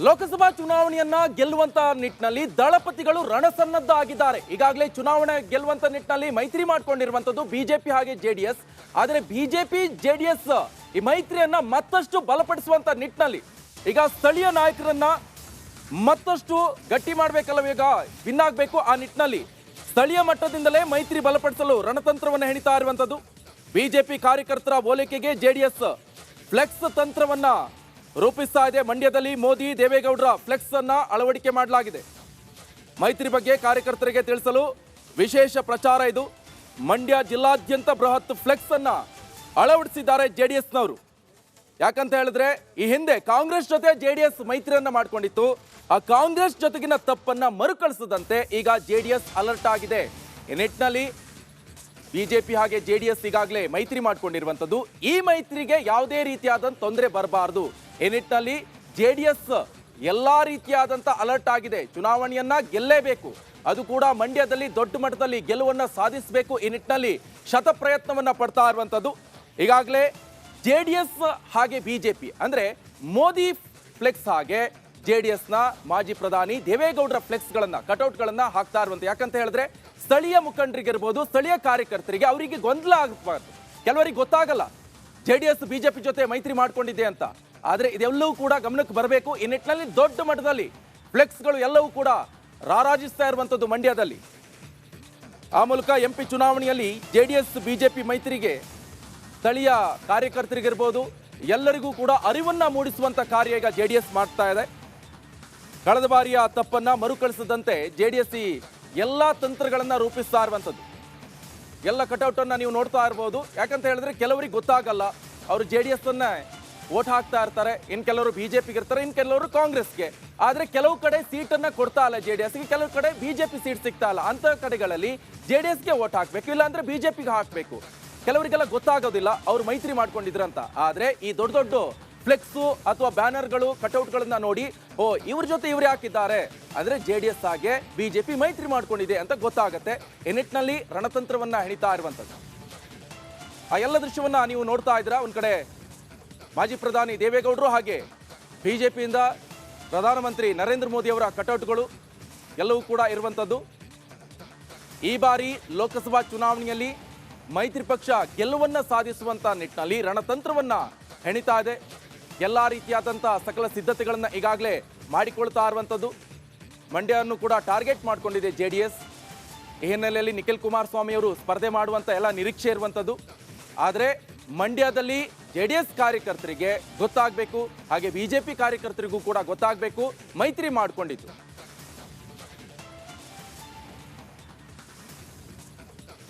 ಲೋಕಸಭಾ ಚುನಾವಣೆಯನ್ನ ಗೆಲ್ಲುವಂತ ನಿಟ್ಟಿನಲ್ಲಿ ದಳಪತಿಗಳು ರಣಸನ್ನದ್ಧ ಆಗಿದ್ದಾರೆ. ಈಗಾಗಲೇ ಚುನಾವಣೆ ಗೆಲ್ಲುವಂತ ನಿಟ್ಟಿನಲ್ಲಿ ಮೈತ್ರಿ ಮಾಡಿಕೊಂಡಿರುವಂತದ್ದು ಬಿಜೆಪಿ ಹಾಗೆ ಜೆಡಿಎಸ್. ಆದರೆ ಬಿಜೆಪಿ ಜೆಡಿಎಸ್ ಈ ಮೈತ್ರಿಯನ್ನ ಮತ್ತಷ್ಟು ಬಲಪಡಿಸುವಂತ ನಿಟ್ಟಿನಲ್ಲಿ ಈಗ ಸ್ಥಳೀಯ ನಾಯಕರನ್ನ ಮತ್ತಷ್ಟು ಗಟ್ಟಿ ಮಾಡಬೇಕಲ್ಲ, ಈಗ ವಿನ್ ಆಗಬೇಕು. ಆ ನಿಟ್ಟಿನಲ್ಲಿ ಸ್ಥಳೀಯ ಮಟ್ಟದಿಂದಲೇ ಮೈತ್ರಿ ಬಲಪಡಿಸಲು ರಣತಂತ್ರವನ್ನು ಹೆಣಿತಾ ಇರುವಂತದ್ದು. ಬಿಜೆಪಿ ಕಾರ್ಯಕರ್ತರ ಓಲೈಕೆಗೆ ಜೆಡಿಎಸ್ ಫ್ಲೆಕ್ಸ್ ತಂತ್ರವನ್ನ ರೂಪಿಸ್ತಾ ಇದೆ. ಮಂಡ್ಯದಲ್ಲಿ ಮೋದಿ ದೇವೇಗೌಡರ ಫ್ಲೆಕ್ಸ್ ಅನ್ನ ಅಳವಡಿಕೆ ಮಾಡಲಾಗಿದೆ. ಮೈತ್ರಿ ಬಗ್ಗೆ ಕಾರ್ಯಕರ್ತರಿಗೆ ತಿಳಿಸಲು ವಿಶೇಷ ಪ್ರಚಾರ ಇದು. ಮಂಡ್ಯ ಜಿಲ್ಲಾದ್ಯಂತ ಬೃಹತ್ ಫ್ಲೆಕ್ಸ್ ಅನ್ನ ಅಳವಡಿಸಿದ್ದಾರೆ ಜೆಡಿಎಸ್ನವರು. ಯಾಕಂತ ಹೇಳಿದ್ರೆ ಈ ಹಿಂದೆ ಕಾಂಗ್ರೆಸ್ ಜೊತೆ ಜೆಡಿಎಸ್ ಮೈತ್ರಿಯನ್ನ ಮಾಡ್ಕೊಂಡಿತ್ತು. ಆ ಕಾಂಗ್ರೆಸ್ ಜೊತೆಗಿನ ತಪ್ಪನ್ನ ಮರುಕಳಿಸದಂತೆ ಈಗ ಜೆಡಿಎಸ್ ಅಲರ್ಟ್ ಆಗಿದೆ. ಈ ನಿಟ್ಟಿನಲ್ಲಿ ಬಿಜೆಪಿ ಹಾಗೆ ಜೆಡಿಎಸ್ ಈಗಾಗಲೇ ಮೈತ್ರಿ ಮಾಡಿಕೊಂಡಿರುವಂತದ್ದು. ಈ ಮೈತ್ರಿಗೆ ಯಾವುದೇ ರೀತಿಯಾದಂಥ ತೊಂದರೆ ಬರಬಾರದು. ಈ ನಿಟ್ಟಿನಲ್ಲಿ ಜೆಡಿಎಸ್ ಎಲ್ಲಾ ರೀತಿಯಾದಂಥ ಅಲರ್ಟ್ ಆಗಿದೆ. ಚುನಾವಣೆಯನ್ನ ಗೆಲ್ಲೇಬೇಕು, ಅದು ಕೂಡ ಮಂಡ್ಯದಲ್ಲಿ ದೊಡ್ಡ ಮಟ್ಟದಲ್ಲಿ ಗೆಲುವನ್ನ ಸಾಧಿಸಬೇಕು. ಈ ನಿಟ್ಟಿನಲ್ಲಿ ಶತ ಪ್ರಯತ್ನವನ್ನ ಪಡ್ತಾ ಇರುವಂತದ್ದು. ಈಗಾಗಲೇ ಜೆಡಿಎಸ್ ಹಾಗೆ ಬಿಜೆಪಿ ಅಂದ್ರೆ ಮೋದಿ ಫ್ಲೆಕ್ಸ್ ಹಾಗೆ ಜೆಡಿಎಸ್ನ ಮಾಜಿ ಪ್ರಧಾನಿ ದೇವೇಗೌಡರ ಫ್ಲೆಕ್ಸ್ಗಳನ್ನ ಕಟೌಟ್ಗಳನ್ನ ಹಾಕ್ತಾ ಇರುವಂತ. ಯಾಕಂತ ಹೇಳಿದ್ರೆ ಸ್ಥಳೀಯ ಮುಖಂಡರಿಗಿರ್ಬೋದು, ಸ್ಥಳೀಯ ಕಾರ್ಯಕರ್ತರಿಗೆ ಅವರಿಗೆ ಗೊಂದಲ ಆಗಬಾರ್ದು. ಕೆಲವರಿಗೆ ಗೊತ್ತಾಗಲ್ಲ ಜೆಡಿಎಸ್ ಬಿಜೆಪಿ ಜೊತೆ ಮೈತ್ರಿ ಮಾಡ್ಕೊಂಡಿದೆ ಅಂತ. ಆದರೆ ಇದೆಲ್ಲವೂ ಕೂಡ ಗಮನಕ್ಕೆ ಬರಬೇಕು. ಈ ನಿಟ್ಟಿನಲ್ಲಿ ದೊಡ್ಡ ಮಟ್ಟದಲ್ಲಿ ಫ್ಲೆಕ್ಸ್ಗಳು ಎಲ್ಲವೂ ಕೂಡ ರಾರಾಜಿಸ್ತಾ ಇರುವಂಥದ್ದು ಮಂಡ್ಯದಲ್ಲಿ. ಆ ಮೂಲಕ ಎಂಪಿ ಚುನಾವಣೆಯಲ್ಲಿ ಜೆಡಿಎಸ್ ಬಿಜೆಪಿ ಮೈತ್ರಿಗೆ ಸ್ಥಳೀಯ ಕಾರ್ಯಕರ್ತರಿಗಿರ್ಬೋದು ಎಲ್ಲರಿಗೂ ಕೂಡ ಅರಿವನ್ನ ಮೂಡಿಸುವಂತ ಕಾರ್ಯ ಈಗ ಜೆಡಿಎಸ್ ಮಾಡ್ತಾ ಇದೆ. ಕಳೆದ ಬಾರಿಯ ತಪ್ಪನ್ನ ಮರುಕಳಿಸದಂತೆ ಜೆಡಿಎಸ್ ಎಲ್ಲ ತಂತ್ರಗಳನ್ನ ರೂಪಿಸ್ತಾ ಇರುವಂಥದ್ದು. ಎಲ್ಲ ಕಟೌಟ್ ಅನ್ನ ನೀವು ನೋಡ್ತಾ ಇರ್ಬೋದು. ಯಾಕಂತ ಹೇಳಿದ್ರೆ ಕೆಲವರಿಗೆ ಗೊತ್ತಾಗಲ್ಲ, ಅವರು ಜೆಡಿಎಸ್ ಅನ್ನ ವೋಟ್ ಹಾಕ್ತಾ ಇರ್ತಾರೆ, ಇನ್ ಕೆಲವರು ಬಿಜೆಪಿಗೆ ಇರ್ತಾರೆ, ಇನ್ ಕೆಲವರು ಕಾಂಗ್ರೆಸ್ಗೆ. ಆದ್ರೆ ಕೆಲವು ಕಡೆ ಸೀಟನ್ನ ಕೊಡ್ತಾ ಇಲ್ಲ ಜೆಡಿಎಸ್ಗೆ, ಕೆಲವು ಕಡೆ ಬಿಜೆಪಿ ಸೀಟ್ ಸಿಗ್ತಾ ಇಲ್ಲ. ಅಂತ ಕಡೆಗಳಲ್ಲಿ ಜೆಡಿಎಸ್ಗೆ ವೋಟ್ ಹಾಕ್ಬೇಕು, ಇಲ್ಲ ಅಂದ್ರೆ ಬಿಜೆಪಿಗೆ ಹಾಕ್ಬೇಕು. ಕೆಲವರಿಗೆಲ್ಲ ಗೊತ್ತಾಗೋದಿಲ್ಲ ಅವ್ರು ಮೈತ್ರಿ ಮಾಡ್ಕೊಂಡಿದ್ರಂತ. ಆದ್ರೆ ಈ ದೊಡ್ಡ ದೊಡ್ಡ ಫ್ಲೆಕ್ಸು ಅಥವಾ ಬ್ಯಾನರ್ಗಳು ಕಟೌಟ್ಗಳನ್ನ ನೋಡಿ, ಓ ಇವ್ರ ಜೊತೆ ಇವ್ರು ಹಾಕಿದ್ದಾರೆ ಅಂದ್ರೆ ಜೆಡಿಎಸ್ ಹಾಗೆ ಬಿಜೆಪಿ ಮೈತ್ರಿ ಮಾಡ್ಕೊಂಡಿದೆ ಅಂತ ಗೊತ್ತಾಗತ್ತೆ. ಈ ನಿಟ್ಟಿನಲ್ಲಿ ರಣತಂತ್ರವನ್ನ ಹೆಣಿತಾ ಇರುವಂತದ್ದು. ಆ ಎಲ್ಲ ದೃಶ್ಯವನ್ನ ನೀವು ನೋಡ್ತಾ ಇದ್ದೀರಾ. ಒಂದ್ ಕಡೆ ಮಾಜಿ ಪ್ರಧಾನಿ ದೇವೇಗೌಡರು ಹಾಗೆ ಬಿಜೆಪಿಯಿಂದ ಪ್ರಧಾನಮಂತ್ರಿ ನರೇಂದ್ರ ಮೋದಿ ಅವರ ಕಟೌಟ್ಗಳು ಎಲ್ಲವೂ ಕೂಡ ಇರುವಂತದ್ದು. ಈ ಬಾರಿ ಲೋಕಸಭಾ ಚುನಾವಣೆಯಲ್ಲಿ ಮೈತ್ರಿ ಪಕ್ಷ ಗೆಲುವನ್ನ ಸಾಧಿಸುವಂತ ನಿಟ್ಟಿನಲ್ಲಿ ರಣತಂತ್ರವನ್ನ ಹೆಣಿತಾ ಇದೆ. ಎಲ್ಲ ರೀತಿಯಾದಂಥ ಸಕಲ ಸಿದ್ಧತೆಗಳನ್ನ ಈಗಾಗಲೇ ಮಾಡಿಕೊಳ್ತಾ ಇರುವಂಥದ್ದು. ಮಂಡ್ಯವನ್ನು ಕೂಡ ಟಾರ್ಗೆಟ್ ಮಾಡಿಕೊಂಡಿದೆ ಜೆಡಿಎಸ್. ಈ ಹಿನ್ನೆಲೆಯಲ್ಲಿ ನಿಖಿಲ್ ಕುಮಾರಸ್ವಾಮಿ ಅವರು ಸ್ಪರ್ಧೆ ಮಾಡುವಂತ ಎಲ್ಲ ನಿರೀಕ್ಷೆ ಇರುವಂಥದ್ದು. ಆದರೆ ಮಂಡ್ಯದಲ್ಲಿ ಜೆಡಿಎಸ್ ಕಾರ್ಯಕರ್ತರಿಗೆ ಗೊತ್ತಾಗಬೇಕು, ಹಾಗೆ ಬಿಜೆಪಿ ಕಾರ್ಯಕರ್ತರಿಗೂ ಕೂಡ ಗೊತ್ತಾಗಬೇಕು ಮೈತ್ರಿ ಮಾಡಿಕೊಂಡಿದ್ದು.